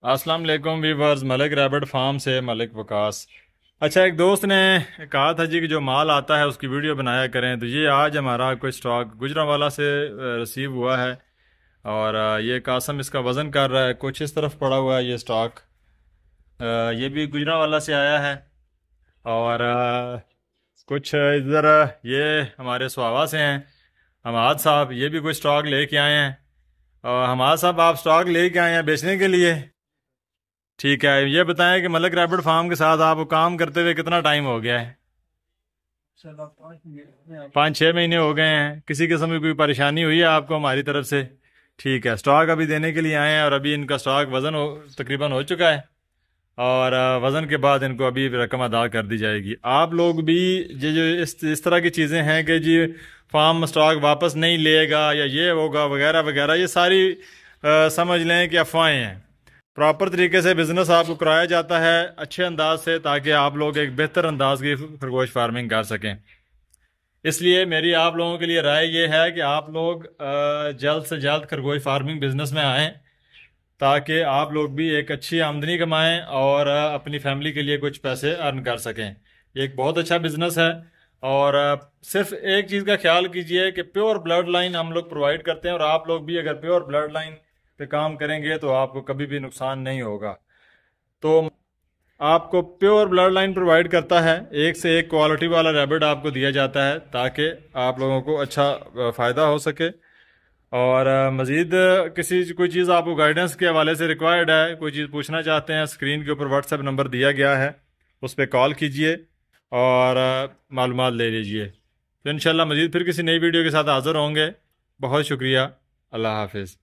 السلام علیکم ویورز، ملک rabbit form سے ملک وکاس۔ اچھا، ایک دوست نے کہا تھا جی کہ جو مال آتا ہے اس کی ویڈیو بنایا کریں، تو یہ آج ہمارا کوئی سٹاک گجرانوالہ سے ریسیو ہوا ہے، اور یہ قاسم اس کا وزن کر رہا ہے۔ کچھ اس طرف پڑا ہوا ہے یہ سٹاک، یہ بھی گجرانوالہ سے آیا ہے، اور کچھ ادھر یہ ہمارے سواوا سے ہیں حماد صاحب، یہ بھی کوئی سٹاک لے کے آئے ہیں۔ اور حماد صاحب، آپ سٹاک لے کے آئے ہیں بیچنے کے لیے؟ ٹھیک ہے، یہ بتائیں کہ ملک ریبٹ فارم کے ساتھ آپ کو کام کرتے ہوئے کتنا ٹائم ہو گیا ہے؟ 5-6 مہینے ہو گئے ہیں۔ کسی قسم کی کوئی پریشانی ہوئی ہے آپ کو ہماری طرف سے؟ ٹھیک ہے، سٹاک ابھی دینے کے لیے آئے ہیں، اور ابھی ان کا سٹاک وزن تقریباً ہو چکا ہے، اور وزن کے بعد ان کو ابھی رقم ادا کر دی جائے گی۔ آپ لوگ بھی جو اس طرح کی چیزیں ہیں کہ جی فارم سٹاک واپس نہیں لے گا یا یہ ہوگا وغیرہ وغیرہ، یہ ساری سمجھ لیں کہ افواہیں ہیں۔ پراپر طریقے سے بزنس آپ کو کرایا جاتا ہے اچھے انداز سے، تاکہ آپ لوگ ایک بہتر انداز کی خرگوش فارمنگ کر سکیں۔ اس لیے میری آپ لوگوں کے لیے رائے یہ ہے کہ آپ لوگ جلد سے جلد خرگوش فارمنگ بزنس میں آئیں، تاکہ آپ لوگ بھی ایک اچھی آمدنی کمائیں اور اپنی فیملی کے لیے کچھ پیسے ارن کر سکیں۔ یہ ایک بہت اچھا بزنس ہے، اور صرف ایک چیز کا خیال کیجئے کہ پیور بلڈ لائن ہم لوگ پرووائڈ کرتے ہیں، اور آپ لوگ بھی اگر پیور بلڈ لائن پہ کام کریں گے تو آپ کو کبھی بھی نقصان نہیں ہوگا۔ تو آپ کو پیور بلڈ لائن پرووائڈ کرتا ہے، ایک سے ایک کوالٹی والا ریبٹ آپ کو دیا جاتا ہے، تاکہ آپ لوگوں کو اچھا فائدہ ہو سکے۔ اور مزید کوئی چیز آپ کو گائیڈنس کے حوالے سے ریکوائرڈ ہے، کوئی چیز پوچھنا چاہتے ہیں، اسکرین کے اوپر واٹس ایپ نمبر دیا گیا ہے، اس پہ کال کیجئے اور معلومات لے لیجئے۔ تو انشاءاللہ مزید پھر کسی نئی ویڈیو کے ساتھ حاضر ہوں گے۔ بہت شکریہ، اللہ حافظ۔